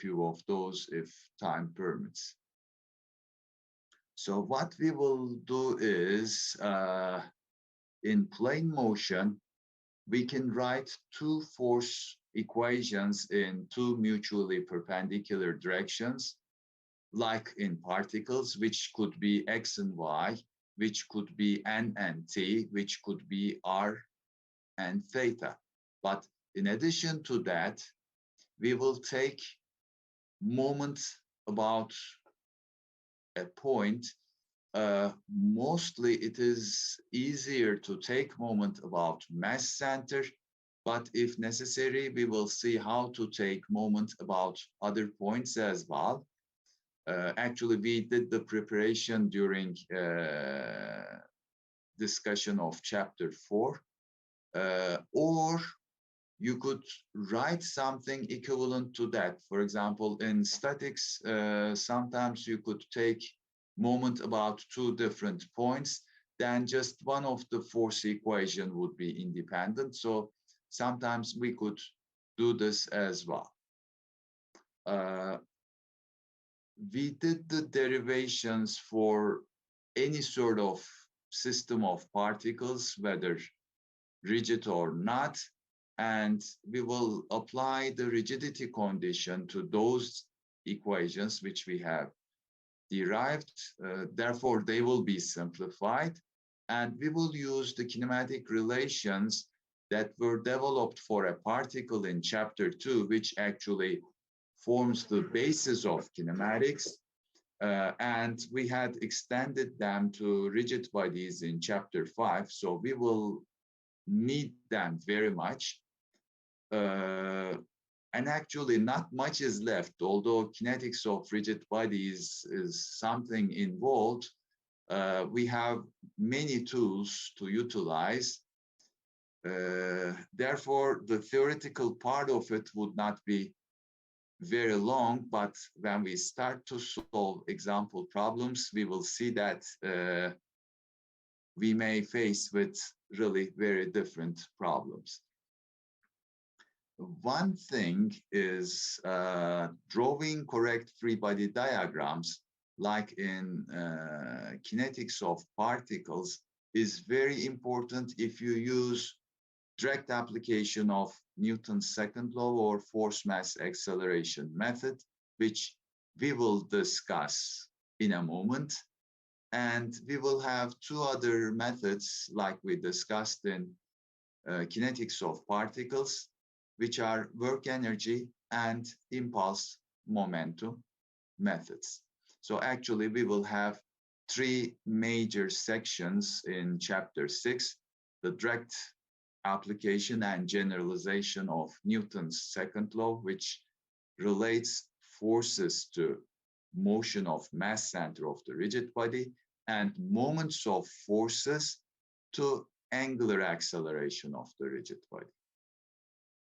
few of those if time permits. So what we will do is, in plane motion, we can write two force equations in two mutually perpendicular directions, like in particles, which could be x and y, which could be n and t, which could be r and theta. But in addition to that, we will take moment about a point. Mostly it is easier to take moment about mass center, but if necessary, we will see how to take moment about other points as well. Actually, we did the preparation during discussion of chapter 4, or you could write something equivalent to that. For example, in statics, sometimes you could take moment about two different points, then just one of the force equation would be independent. So sometimes we could do this as well. We did the derivations for any sort of system of particles, whether rigid or not, and we will apply the rigidity condition to those equations which we have derived. Therefore, they will be simplified, and we will use the kinematic relations that were developed for a particle in chapter 2, which actually forms the basis of kinematics. And we had extended them to rigid bodies in chapter 5, so we will need them very much. And actually not much is left, although kinetics of rigid bodies is something involved. We have many tools to utilize. Therefore, the theoretical part of it would not be very long, but when we start to solve example problems, we will see that we may face with really very different problems. One thing is drawing correct free body diagrams, like in kinetics of particles, is very important if you use direct application of Newton's second law or force mass acceleration method, which we will discuss in a moment. And we will have two other methods like we discussed in kinetics of particles, which are work energy and impulse momentum methods. So actually we will have three major sections in chapter 6, the direct application and generalization of Newton's second law, which relates forces to motion of mass center of the rigid body and moments of forces to angular acceleration of the rigid body.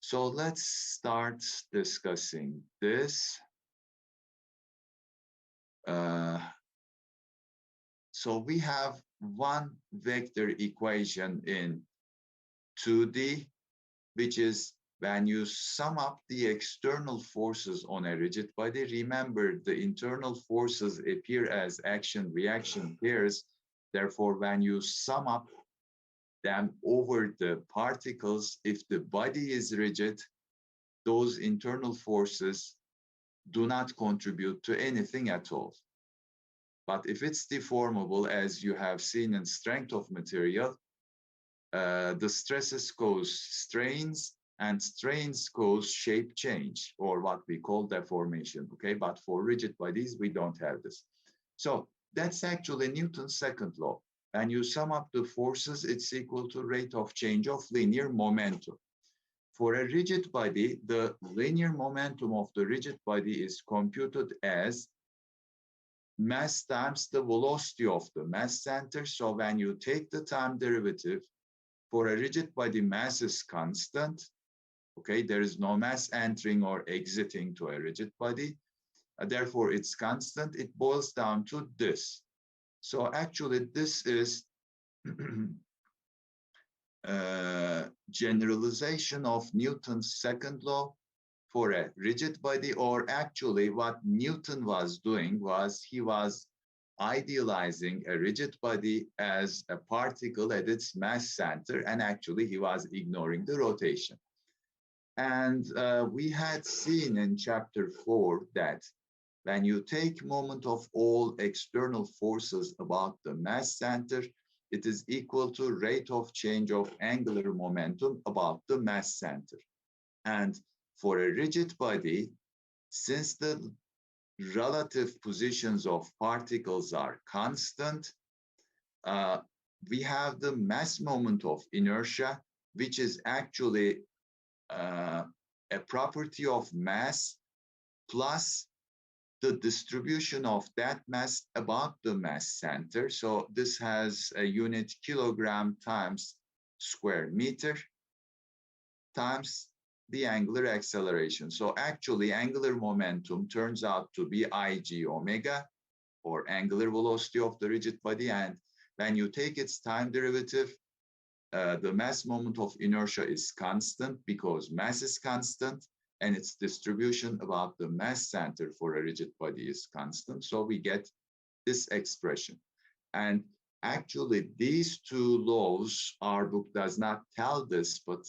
So let's start discussing this. So we have one vector equation in 2D, which is when you sum up the external forces on a rigid body. Remember, the internal forces appear as action-reaction pairs. Therefore, when you sum up them over the particles, if the body is rigid, those internal forces do not contribute to anything at all. But if it's deformable, as you have seen in strength of material, the stresses cause strains, and strains cause shape change, or what we call deformation, okay? But for rigid bodies, we don't have this. So that's actually Newton's second law. And you sum up the forces, it's equal to rate of change of linear momentum. For a rigid body, the linear momentum of the rigid body is computed as mass times the velocity of the mass center. So when you take the time derivative, for a rigid body, mass is constant. Okay, there is no mass entering or exiting to a rigid body. Therefore, it's constant. It boils down to this. So actually, this is generalization of Newton's second law for a rigid body, or actually what Newton was doing was he was idealizing a rigid body as a particle at its mass center, and actually he was ignoring the rotation. And we had seen in chapter 4 that when you take moment of all external forces about the mass center, it is equal to rate of change of angular momentum about the mass center. And for a rigid body, since the relative positions of particles are constant, we have the mass moment of inertia, which is actually a property of mass plus the distribution of that mass about the mass center. So this has a unit kilogram times square meter times the angular acceleration. So actually angular momentum turns out to be IG omega, or angular velocity of the rigid body. And when you take its time derivative, the mass moment of inertia is constant because mass is constant, and its distribution about the mass center for a rigid body is constant. So we get this expression. And actually, these two laws, our book does not tell this, but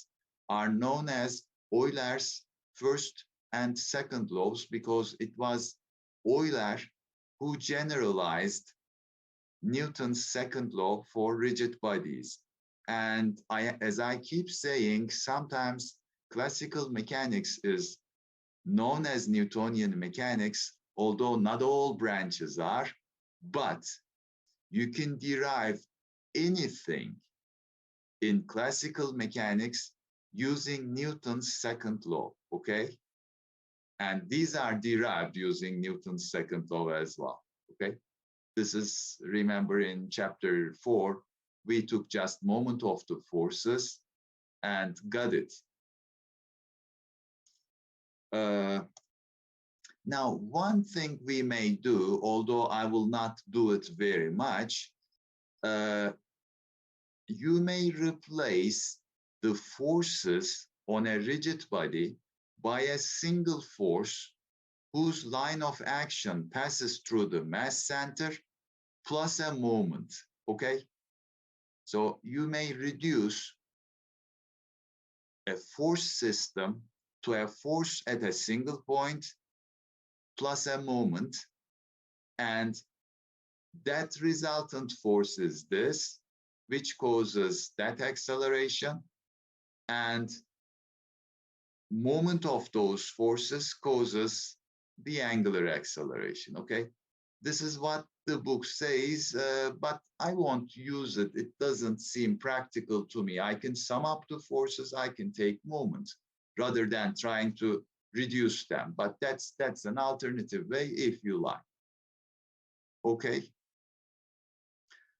are known as Euler's first and second laws, because it was Euler who generalized Newton's second law for rigid bodies. And as I keep saying, sometimes classical mechanics is known as Newtonian mechanics, although not all branches are, but you can derive anything in classical mechanics using Newton's second law, okay? And these are derived using Newton's second law as well, okay? This is, remember in chapter 4, we took just moment of the forces and got it. Now, one thing we may do, although I will not do it very much, you may replace the forces on a rigid body by a single force whose line of action passes through the mass center plus a moment, okay? So you may reduce a force system to a force at a single point plus a moment, and that resultant force is this, which causes that acceleration, and moment of those forces causes the angular acceleration, okay? This is what the book says, but I won't use it. It doesn't seem practical to me. I can sum up the forces, I can take moments, rather than trying to reduce them. But that's an alternative way if you like. Okay.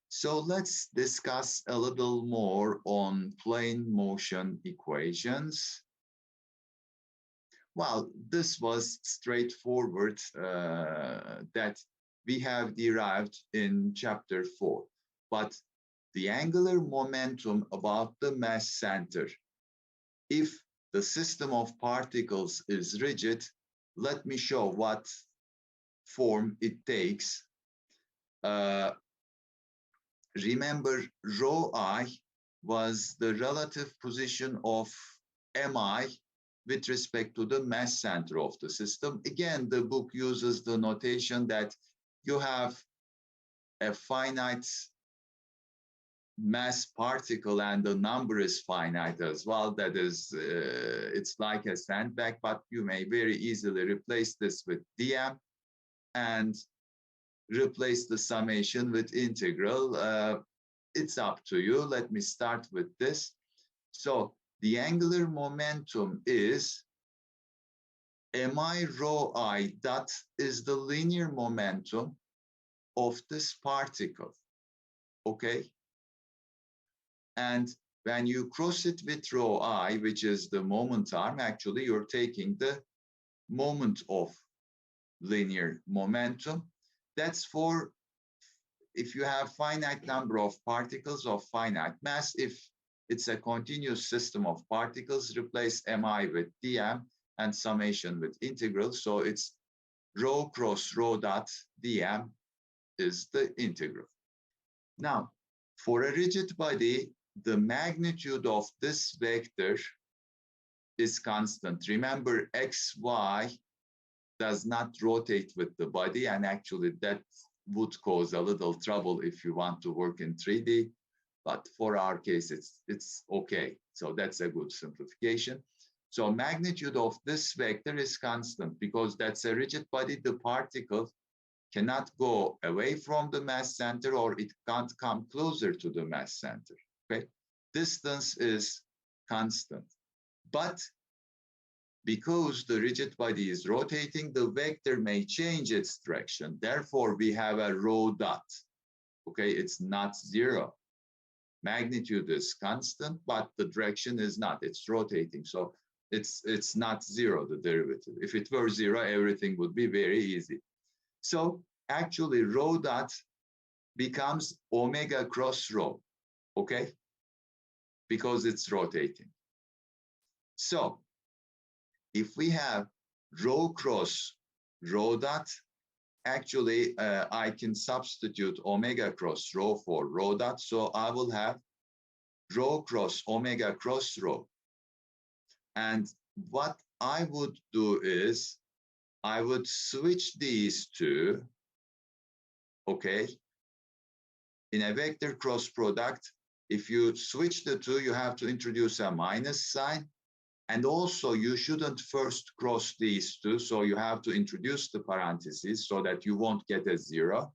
So let's discuss a little more on plane motion equations. Well, this was straightforward that we have derived in chapter 4. But the angular momentum about the mass center, if the system of particles is rigid, let me show what form it takes. Remember, rho I was the relative position of mi with respect to the mass center of the system. Again, the book uses the notation that you have a finite mass particle and the number is finite as well. That is, it's like a sandbag, but you may very easily replace this with dm and replace the summation with integral. It's up to you. Let me start with this. So the angular momentum is mi rho I dot is the linear momentum of this particle, okay? And when you cross it with rho I, which is the moment arm, actually you're taking the moment of linear momentum. That's for if you have finite number of particles of finite mass. If it's a continuous system of particles, replace mi with dm, and summation with integral. So it's rho cross rho dot dm is the integral. Now, for a rigid body, the magnitude of this vector is constant. Remember, x, y does not rotate with the body, and actually that would cause a little trouble if you want to work in 3D, but for our case, it's okay. So that's a good simplification. So magnitude of this vector is constant because that's a rigid body. The particle cannot go away from the mass center, or it can't come closer to the mass center, okay? Distance is constant. But because the rigid body is rotating, the vector may change its direction. Therefore, we have a rho dot, okay? It's not zero. Magnitude is constant, but the direction is not, it's rotating. So it's not zero, the derivative. If it were zero, everything would be very easy. So actually rho dot becomes omega cross rho, okay? Because it's rotating. So if we have rho cross rho dot, actually I can substitute omega cross rho for rho dot. So I will have rho cross omega cross rho. And what I would do is I would switch these two, okay? In a vector cross product, if you switch the two, you have to introduce a minus sign. And also you shouldn't first cross these two. So you have to introduce the parentheses so that you won't get a zero.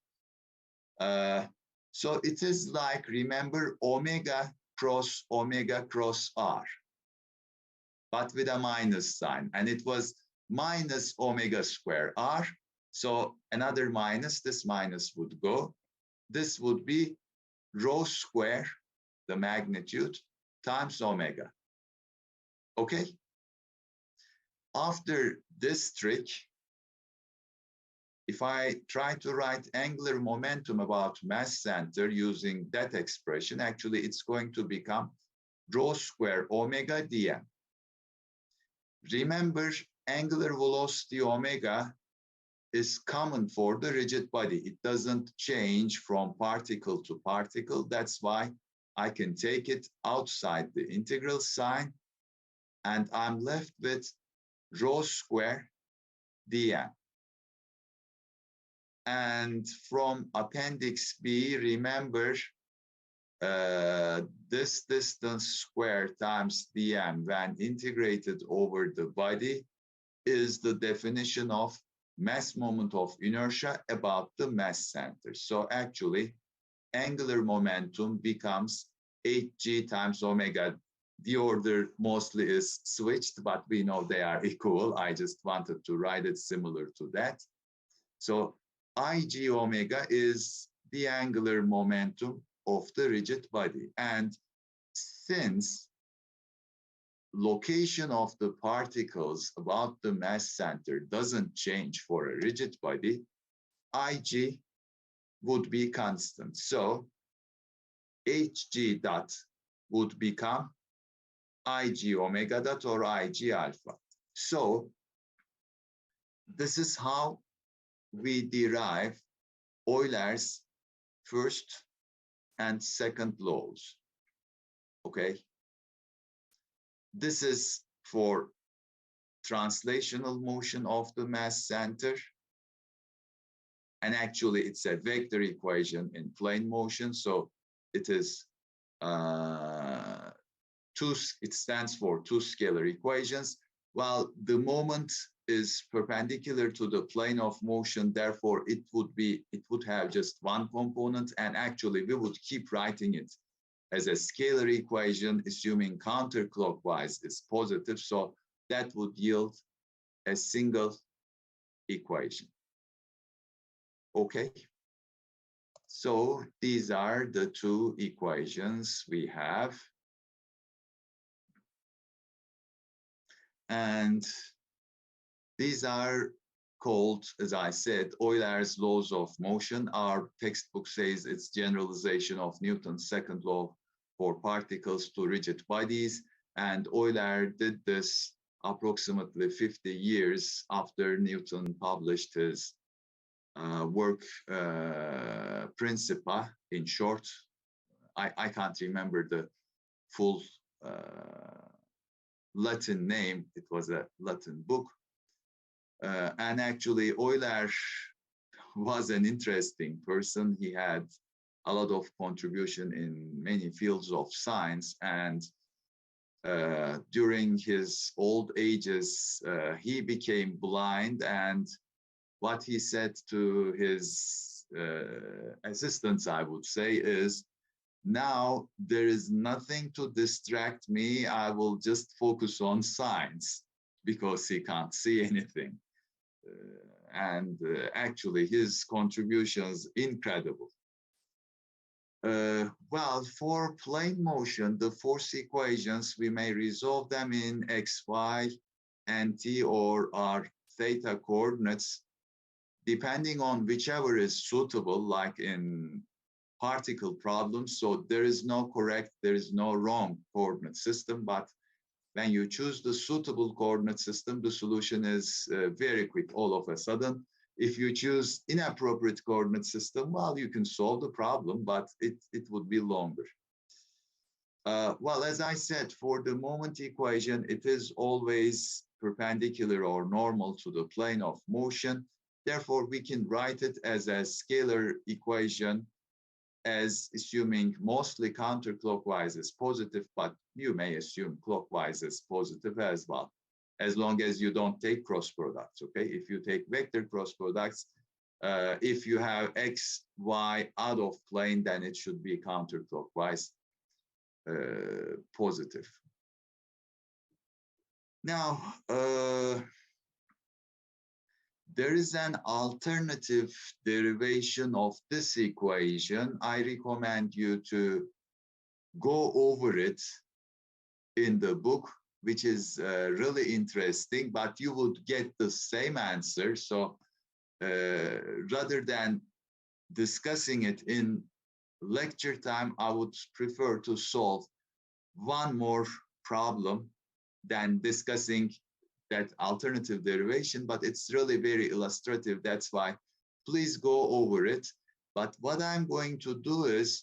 So it is like, remember, omega cross r, but with a minus sign. And it was minus omega square r. So another minus, this minus would go. This would be rho square, the magnitude, times omega. Okay? After this trick, if I try to write angular momentum about mass center using that expression, actually it's going to become rho square omega dm. Remember, angular velocity omega is common for the rigid body. It doesn't change from particle to particle. That's why I can take it outside the integral sign, and I'm left with rho square dm. And from appendix B, remember, this distance squared times dm when integrated over the body is the definition of mass moment of inertia about the mass center. So actually, angular momentum becomes hg times omega. The order mostly is switched, but we know they are equal. I just wanted to write it similar to that. So ig omega is the angular momentum of the rigid body. And since location of the particles about the mass center doesn't change for a rigid body, ig would be constant. So hg dot would become ig omega dot or ig alpha. So this is how we derive Euler's first and second laws, okay? This is for translational motion of the mass center. And actually it's a vector equation in plane motion. So it is it stands for two scalar equations. While the moment is perpendicular to the plane of motion, therefore it would have just one component, and actually we would keep writing it as a scalar equation, assuming counterclockwise is positive. So that would yield a single equation. Okay. So these are the two equations we have. And these are called, as I said, Euler's laws of motion. Our textbook says it's generalization of Newton's second law for particles to rigid bodies. And Euler did this approximately 50 years after Newton published his work Principia. In short, I can't remember the full Latin name. It was a Latin book. And actually, Euler was an interesting person. He had a lot of contribution in many fields of science, and during his old ages, he became blind, and what he said to his assistants, I would say, is, now there is nothing to distract me. I will just focus on science, because he can't see anything. And actually, his contributions incredible. Well, for plane motion, the force equations, we may resolve them in x, y, and t, or r theta coordinates, depending on whichever is suitable, like in particle problems. So there is no correct, there is no wrong coordinate system, but when you choose the suitable coordinate system, the solution is very quick all of a sudden. If you choose inappropriate coordinate system, well, you can solve the problem, but it would be longer. Well, as I said, for the moment equation, it is always perpendicular or normal to the plane of motion. Therefore, we can write it as a scalar equation, as assuming mostly counterclockwise is positive, but you may assume clockwise is positive as well, as long as you don't take cross products, okay? If you take vector cross products, if you have x, y out of plane, then it should be counterclockwise positive. Now, there is an alternative derivation of this equation. I recommend you to go over it in the book, which is really interesting, but you would get the same answer. So rather than discussing it in lecture time, I would prefer to solve one more problem than discussing that alternative derivation, but it's really very illustrative. That's why please go over it. But what I'm going to do is,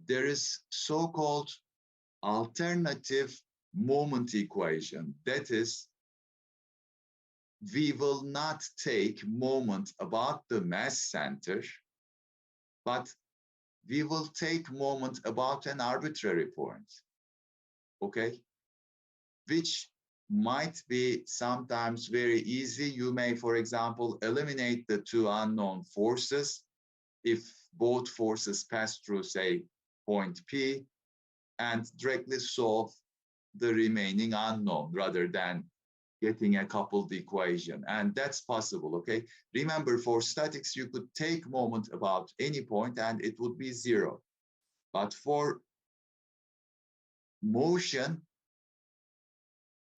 there is so-called alternative moment equation. That is, we will not take moment about the mass center, but we will take moment about an arbitrary point, okay? Which might be sometimes very easy. You may, for example, eliminate the two unknown forces if both forces pass through, say, point P, and directly solve the remaining unknown rather than getting a coupled equation. And that's possible, okay? Remember, for statics, you could take moment about any point and it would be zero. But for motion,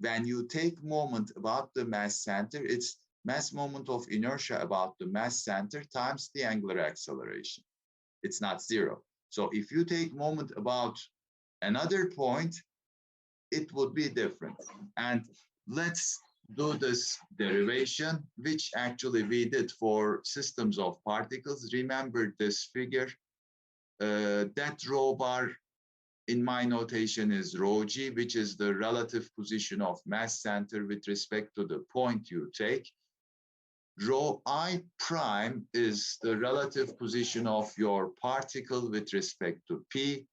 when you take moment about the mass center, it's mass moment of inertia about the mass center times the angular acceleration. It's not zero. So if you take moment about another point, it would be different. And let's do this derivation, which actually we did for systems of particles. Remember this figure. That rho bar in my notation is rho g, which is the relative position of mass center with respect to the point you take. Rho I prime is the relative position of your particle with respect to P.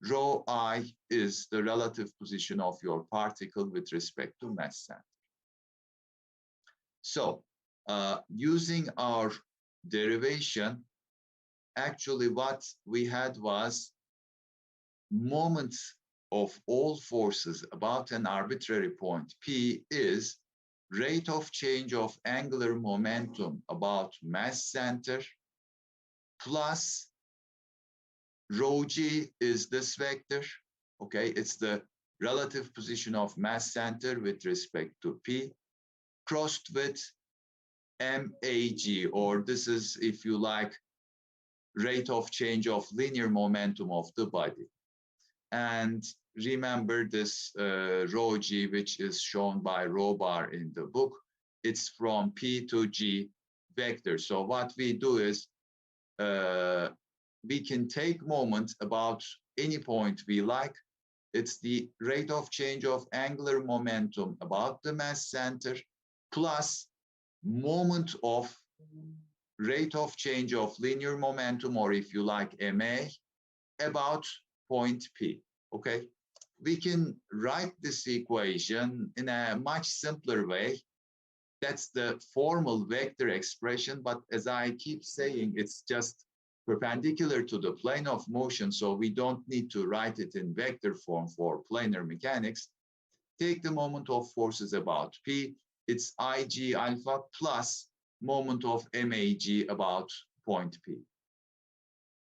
Rho I is the relative position of your particle with respect to mass center. So using our derivation, actually what we had was moment of all forces about an arbitrary point P is rate of change of angular momentum about mass center plus rho g is this vector, okay? It's the relative position of mass center with respect to P, crossed with MAG, or this is, if you like, rate of change of linear momentum of the body. And remember this rho g, which is shown by rho bar in the book. It's from P to G vector. So what we do is we can take moment about any point we like. It's the rate of change of angular momentum about the mass center plus moment of rate of change of linear momentum, or if you like, MA, about point P, okay? We can write this equation in a much simpler way. That's the formal vector expression, but as I keep saying, it's just perpendicular to the plane of motion, so we don't need to write it in vector form for planar mechanics. Take the moment of forces about P, it's IG alpha plus moment of MAG about point P,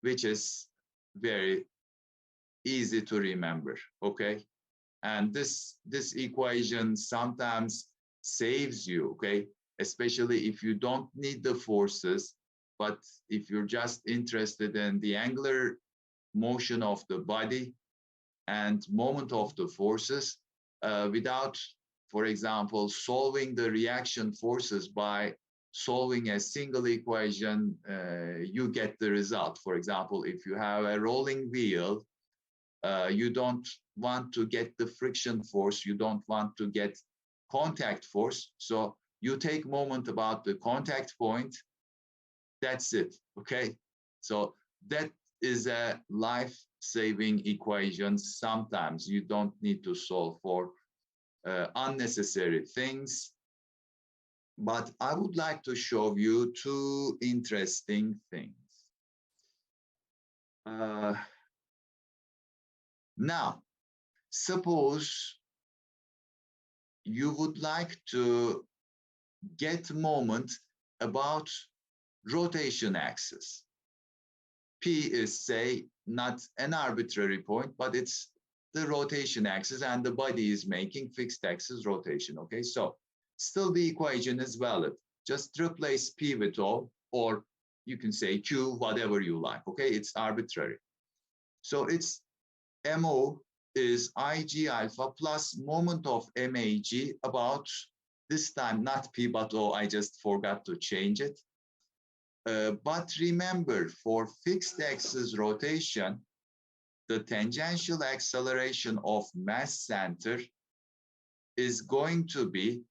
which is very easy to remember, okay? And this equation sometimes saves you, okay? Especially if you don't need the forces, but if you're just interested in the angular motion of the body and moment of the forces, without, for example, solving the reaction forces by solving a single equation, you get the result. For example, if you have a rolling wheel, you don't want to get the friction force, you don't want to get contact force. So you take moment about the contact point, that's it, okay? So that is a life-saving equation. Sometimes you don't need to solve for unnecessary things. But I would like to show you two interesting things. Now, suppose you would like to get moment about rotation axis. P is, say, not an arbitrary point, but it's the rotation axis, and the body is making fixed axis rotation, okay? So still the equation is valid. Just replace P with O, or you can say Q, whatever you like, okay? It's arbitrary. So it's MO is IG alpha plus moment of MAG about, this time not P but O, I just forgot to change it. But remember, for fixed axis rotation, the tangential acceleration of mass center is going to be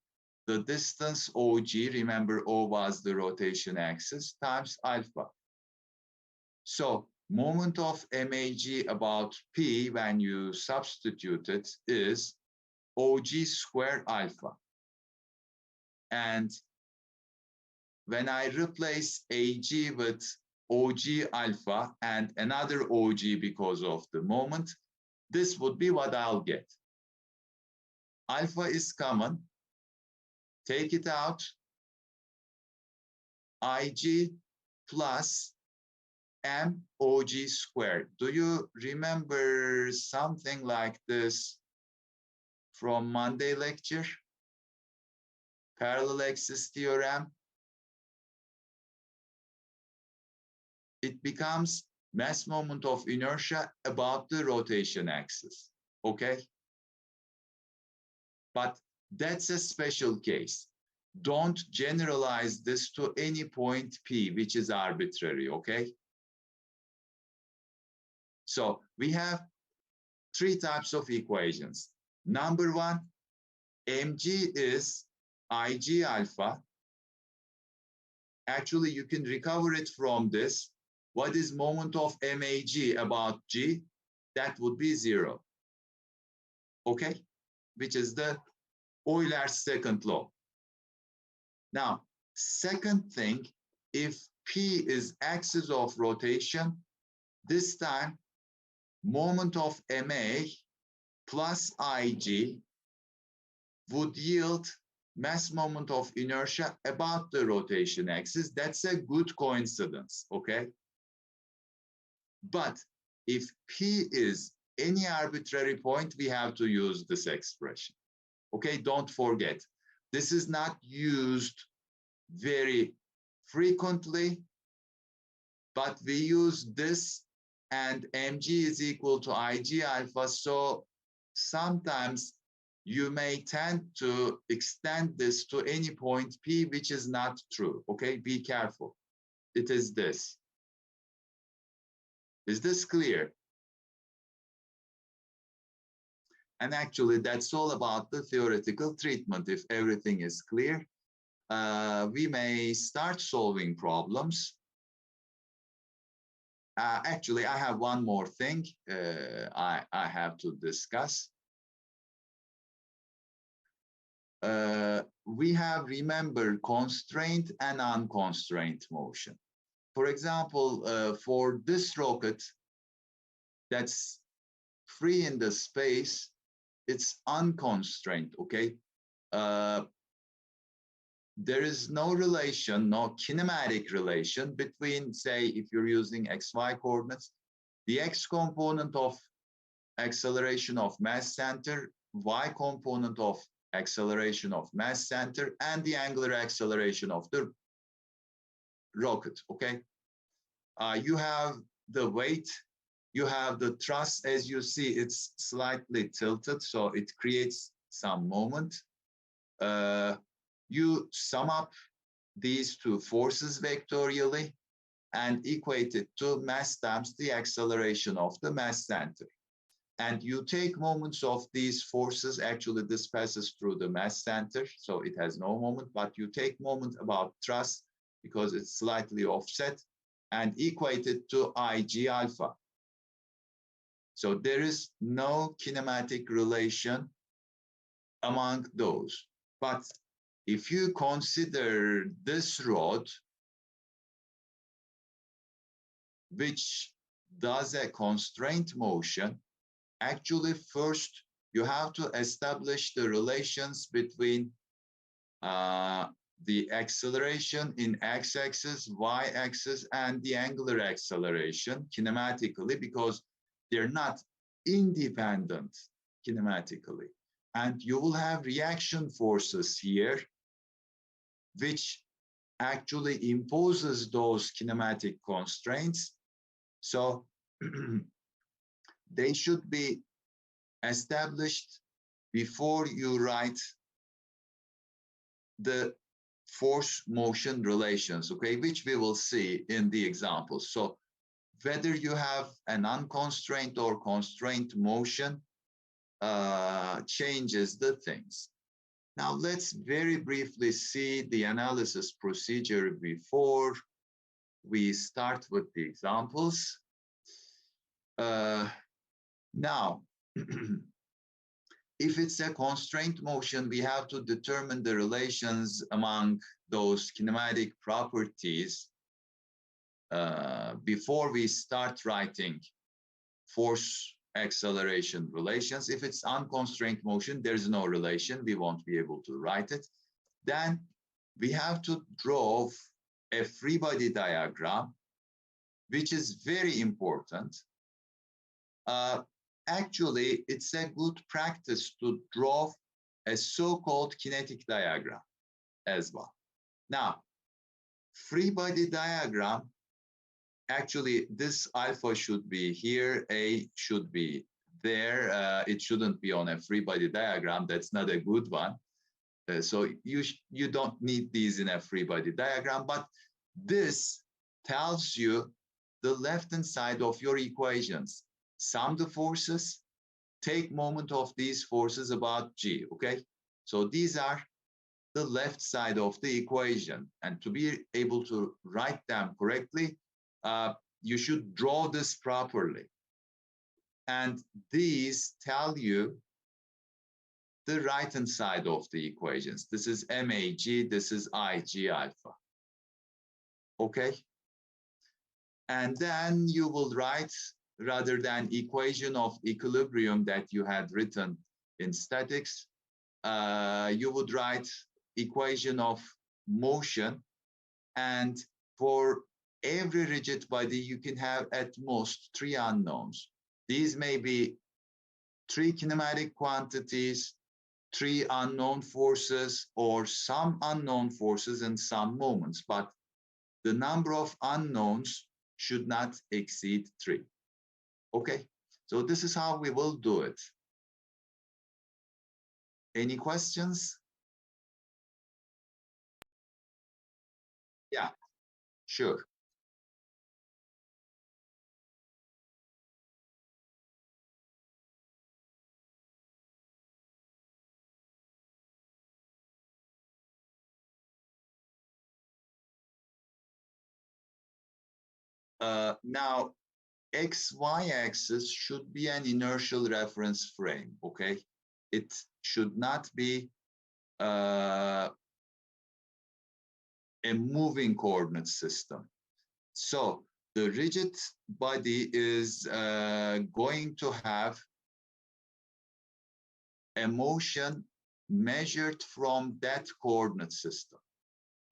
the distance OG, remember O was the rotation axis, times alpha. So moment of MAG about P, when you substitute it, is OG squared alpha. And when I replace AG with OG alpha and another OG because of the moment, this would be what I'll get. Alpha is common. Take it out. IG plus MOG squared. Do you remember something like this from Monday lecture? Parallel axis theorem. It becomes mass moment of inertia about the rotation axis, okay? But that's a special case. Don't generalize this to any point P, which is arbitrary, okay? So we have three types of equations. Number one, mg is IG alpha. Actually, you can recover it from this. What is moment of MAG about G? That would be 0, okay? Which is the Euler's second law. Now, second thing, if P is axis of rotation, this time moment of MA plus IG would yield mass moment of inertia about the rotation axis. That's a good coincidence, okay? But if P is any arbitrary point, we have to use this expression. Okay, don't forget. This is not used very frequently, but we use this, and mg is equal to IG alpha. So sometimes you may tend to extend this to any point P, which is not true, okay? Be careful. It is this. Is this clear? And actually, that's all about the theoretical treatment. If everything is clear, we may start solving problems. Actually, I have one more thing I have to discuss. We have, remember, constraint and unconstrained motion. For example, for this rocket that's free in the space, it's unconstrained, okay? There is no relation, no kinematic relation between, say, if you're using XY coordinates, the X component of acceleration of mass center, Y component of acceleration of mass center, and the angular acceleration of the rocket, okay? You have the weight, you have the thrust. As you see, it's slightly tilted, so it creates some moment. You sum up these two forces vectorially and equate it to mass times the acceleration of the mass center. And you take moments of these forces. Actually, this passes through the mass center, so it has no moment, but you take moment about thrust because it's slightly offset and equate it to IG alpha. So there is no kinematic relation among those. But if you consider this rod, which does a constraint motion, actually first you have to establish the relations between the acceleration in x-axis, y-axis, and the angular acceleration kinematically, because they're not independent kinematically. And you will have reaction forces here, which actually imposes those kinematic constraints. So they should be established before you write the force motion relations, okay, which we will see in the examples. So whether you have an unconstrained or constrained motion changes the things. Now let's very briefly see the analysis procedure before we start with the examples. Now, if it's a constraint motion, we have to determine the relations among those kinematic properties before we start writing force acceleration relations. If it's unconstrained motion, there's no relation. We won't be able to write it. Then we have to draw a free body diagram, which is very important. Actually, it's a good practice to draw a so-called kinetic diagram as well. Now, free body diagram, actually, this alpha should be here, A should be there. It shouldn't be on a free body diagram. That's not a good one. So you don't need these in a free body diagram, but this tells you the left-hand side of your equations. Sum the forces, take moment of these forces about G, okay? So these are the left side of the equation. And to be able to write them correctly, you should draw this properly. And these tell you the right-hand side of the equations. This is MAG, this is IG alpha. Okay? And then you will write, rather than equation of equilibrium that you had written in statics, you would write equation of motion. And for every rigid body, you can have at most 3 unknowns. These may be 3 kinematic quantities, 3 unknown forces, or some unknown forces and some moments. But the number of unknowns should not exceed 3. Okay, so this is how we will do it. Any questions? Yeah, sure. Now, XY axis should be an inertial reference frame, okay? It should not be a moving coordinate system. So the rigid body is going to have a motion measured from that coordinate system,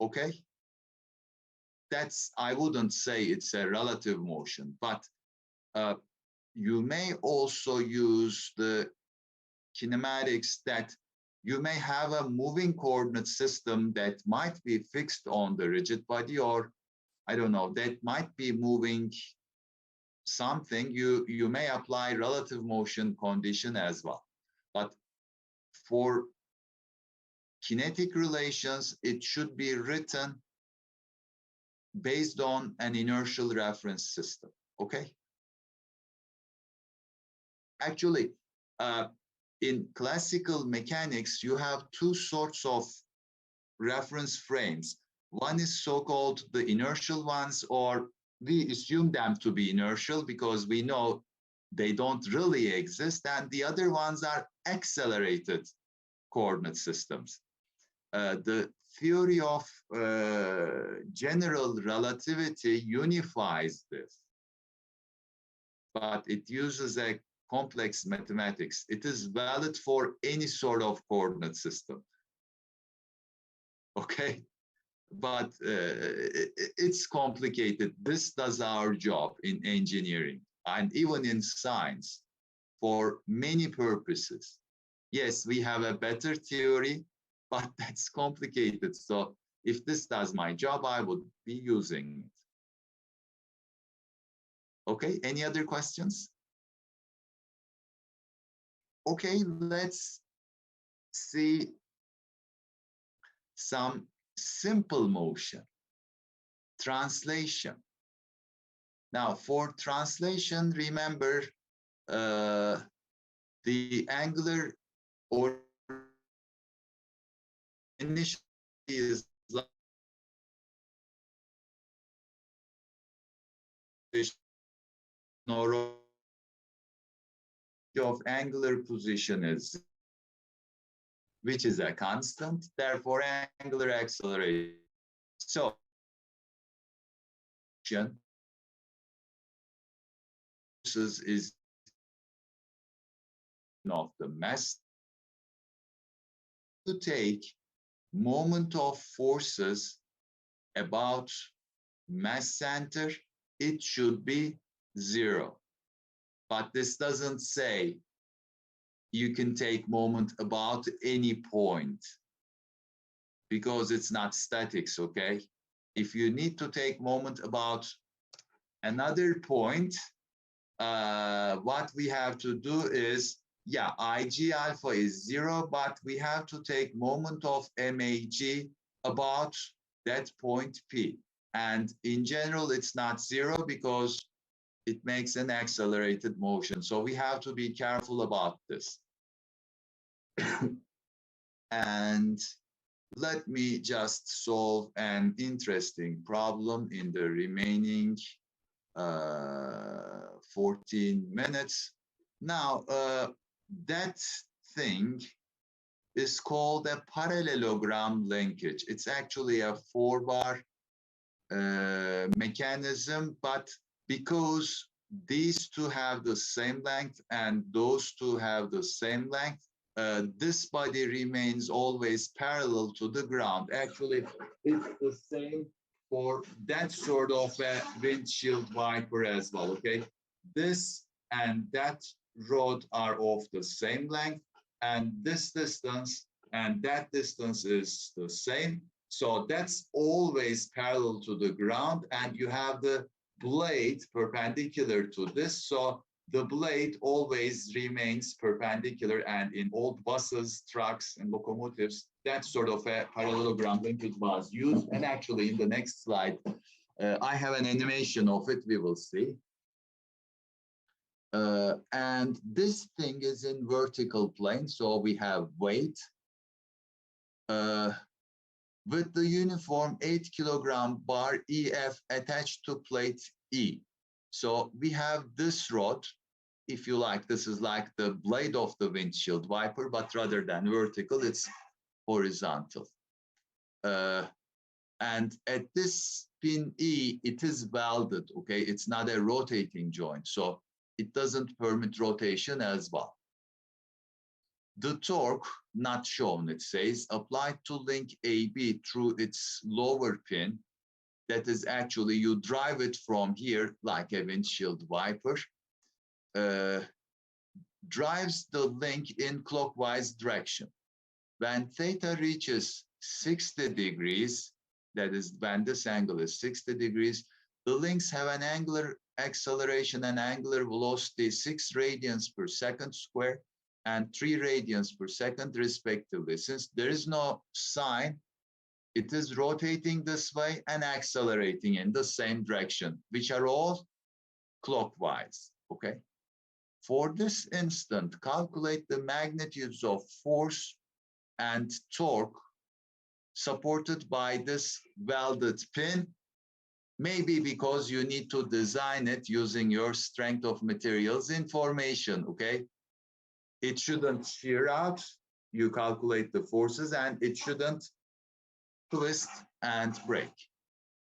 okay? That's, I wouldn't say it's a relative motion, but uh, you may also use the kinematics that you may have a moving coordinate system that might be fixed on the rigid body, or I don't know, that might be moving something. You may apply relative motion condition as well. But for kinetic relations, it should be written based on an inertial reference system, okay? Actually, uh, in classical mechanics, you have two sorts of reference frames. One is so-called the inertial ones, or we assume them to be inertial because we know they don't really exist. And the other ones are accelerated coordinate systems. The theory of general relativity unifies this, but it uses a complex mathematics. It is valid for any sort of coordinate system. Okay, but it's complicated. This does our job in engineering and even in science for many purposes. Yes, we have a better theory, but that's complicated. So if this does my job, I would be using it. Okay, any other questions? Okay, let's see some simple motion, translation. Now, for translation, remember the angular or initially is or of angular position is, which is a constant, therefore angular acceleration. So is of the mass to take moment of forces about mass center, it should be 0. But this doesn't say you can take moment about any point because it's not statics, okay? If you need to take moment about another point, what we have to do is, yeah, IG alpha is 0, but we have to take moment of MAG about that point P. And in general, it's not 0 because it makes an accelerated motion. So we have to be careful about this. And let me just solve an interesting problem in the remaining 14 minutes. Now, that thing is called a parallelogram linkage. It's actually a 4-bar mechanism, but because these two have the same length and those two have the same length, this body remains always parallel to the ground. Actually, it's the same for that sort of a windshield wiper as well, okay? This and that rod are of the same length, and this distance and that distance is the same. So that's always parallel to the ground, and you have the blade perpendicular to this. So the blade always remains perpendicular, and in old buses, trucks, and locomotives, that sort of a parallelogram linkage was used. And actually, in the next slide, I have an animation of it, we will see. And this thing is in vertical plane, so we have weight with the uniform 8 kilogram bar EF attached to plate E. So we have this rod, if you like, this is like the blade of the windshield wiper, but rather than vertical, it's horizontal. And at this pin E, it is welded, okay? It's not a rotating joint, so it doesn't permit rotation as well. The torque, not shown, it says, applied to link AB through its lower pin, that is actually, you drive it from here like a windshield wiper, drives the link in clockwise direction. When theta reaches 60 degrees, that is when this angle is 60 degrees, the links have an angular acceleration and angular velocity 6 radians per second square and 3 radians per second respectively. Since there is no sign, it is rotating this way and accelerating in the same direction, which are all clockwise, okay? For this instant, calculate the magnitudes of force and torque supported by this welded pin, maybe because you need to design it using your strength of materials information, okay? It shouldn't shear out, you calculate the forces, and it shouldn't twist and break,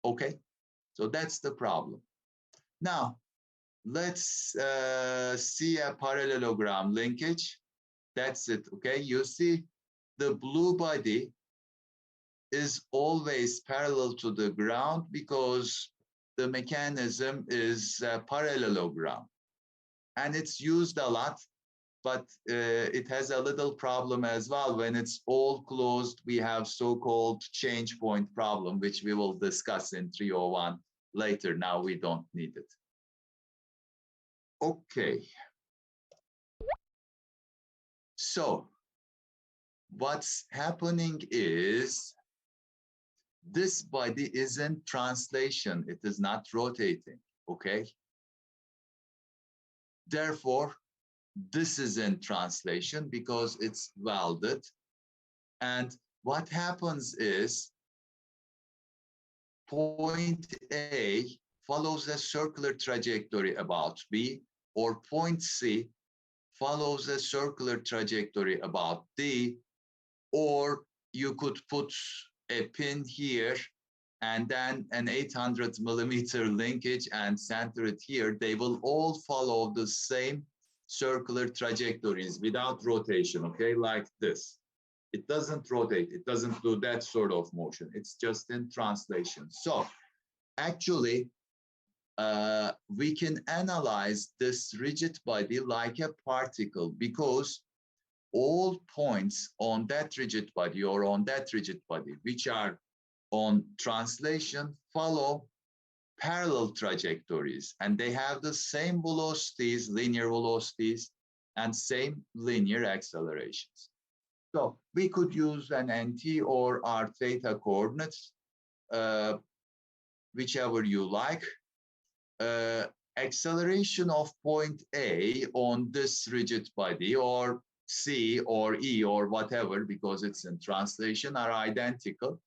okay? So that's the problem. Now, let's see a parallelogram linkage. That's it, okay? You see the blue body is always parallel to the ground because the mechanism is a parallelogram. And it's used a lot, but it has a little problem as well. When it's all closed, we have so-called change point problem, which we will discuss in 301 later. Now we don't need it. Okay. So what's happening is this body is in translation. It is not rotating, okay? Therefore, this is in translation because it's welded. And what happens is point A follows a circular trajectory about B, or point C follows a circular trajectory about D, or you could put a pin here and then an 800 millimeter linkage and center it here. They will all follow the same circular trajectories without rotation, okay, like this. It doesn't rotate, it doesn't do that sort of motion. It's just in translation. So actually, we can analyze this rigid body like a particle because all points on that rigid body or on that rigid body, which are on translation, follow parallel trajectories, and they have the same velocities, linear velocities, and same linear accelerations. So we could use an NT or R theta coordinates, whichever you like. Acceleration of point A on this rigid body, or C or E or whatever, because it's in translation, are identical.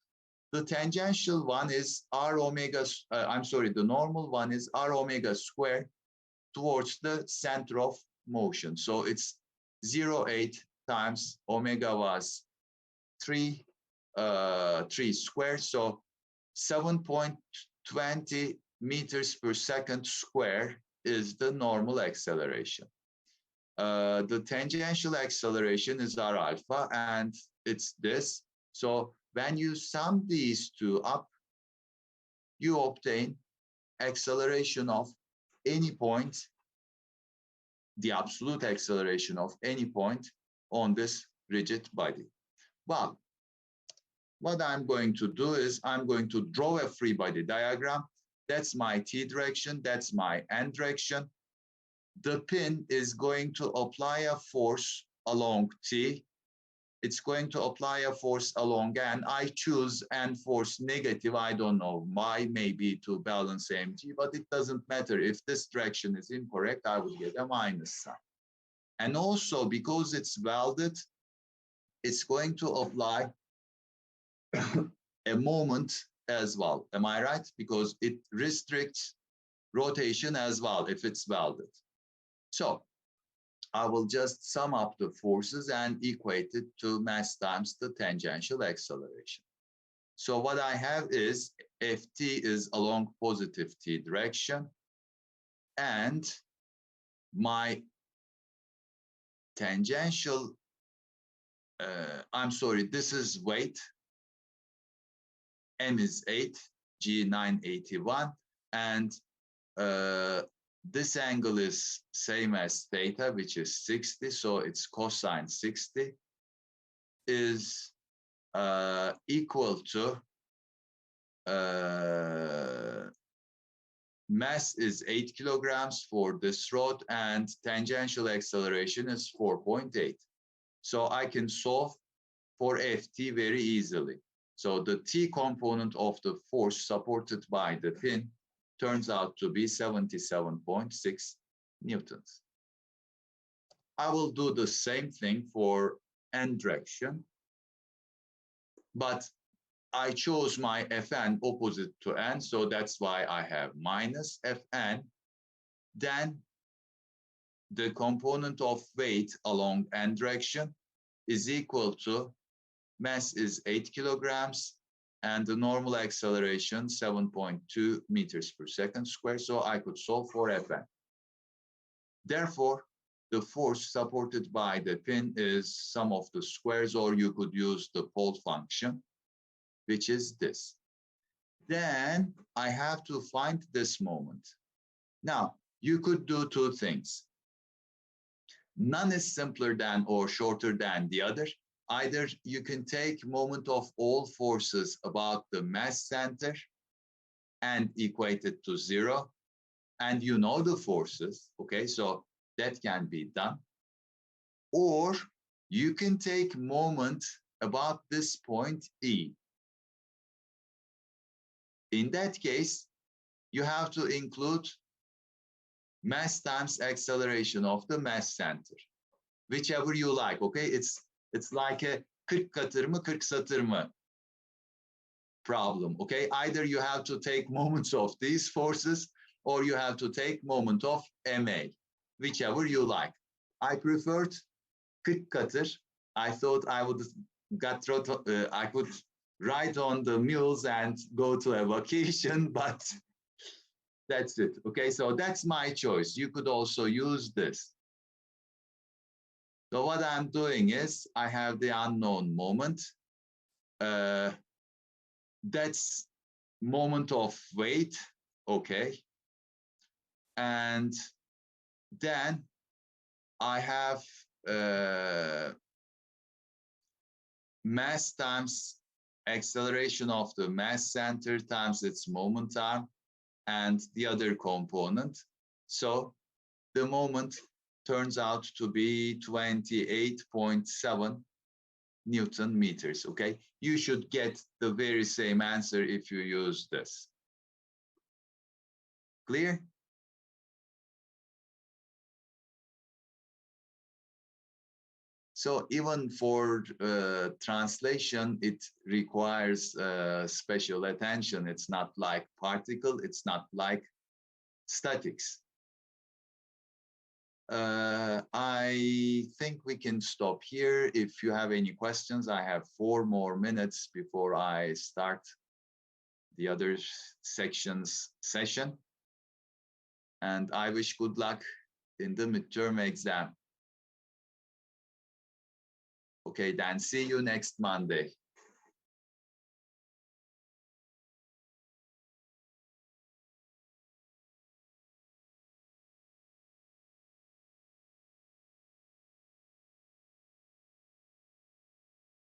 The tangential one is R omega, the normal one is R omega squared towards the center of motion. So it's 0.8 times omega was 3 squared. So 7.20 meters per second square is the normal acceleration. The tangential acceleration is R alpha, and it's this. So when you sum these two up, you obtain acceleration of any point, the absolute acceleration of any point on this rigid body. Well, what I'm going to do is I'm going to draw a free body diagram. That's my T direction, that's my N direction. the pin is going to apply a force along T. It's going to apply a force along N. I choose N force negative. I don't know why, maybe to balance mg, but it doesn't matter. If this direction is incorrect, I would get a minus sign. And also because it's welded, it's going to apply a moment as well. Am I right? Because it restricts rotation as well if it's welded. So I will just sum up the forces and equate it to mass times the tangential acceleration. So what I have is Ft is along positive t direction, and my tangential, I'm sorry, this is weight, m is 8, g 981, and this angle is same as theta, which is 60, so it's cosine 60, is equal to, mass is 8 kilograms for this rod, and tangential acceleration is 4.8. So I can solve for Ft very easily. So the T component of the force supported by the pin turns out to be 77.6 newtons. I will do the same thing for N direction, but I chose my Fn opposite to N, so that's why I have minus Fn. Then the component of weight along N direction is equal to, mass is 8 kilograms, and the normal acceleration 7.2 meters per second squared, so I could solve for Fn. Therefore, the force supported by the pin is sum of the squares, or you could use the pole function, which is this. Then I have to find this moment. Now, you could do two things. None is simpler than or shorter than the other. Either you can take moment of all forces about the mass center and equate it to 0, and you know the forces, okay? So that can be done. Or you can take moment about this point E. In that case, you have to include mass times acceleration of the mass center, whichever you like, okay? It's like a 40 katır mı 40 satır mı problem, okay? Either you have to take moments of these forces, or you have to take moment of MA, whichever you like. I preferred 40 katır. I thought I would I could ride on the mules and go to a vacation, but that's it, okay? So that's my choice. You could also use this. So what I'm doing is I have the unknown moment. That's moment of weight, okay? And then I have mass times acceleration of the mass center times its moment arm and the other component. So the moment turns out to be 28.7 Newton meters, okay? You should get the very same answer if you use this. Clear? So even for translation, it requires special attention. It's not like particle, it's not like statics. I think we can stop here. If you have any questions, I have 4 more minutes before I start the other sections session. And I wish good luck in the midterm exam. Okay, then see you next Monday.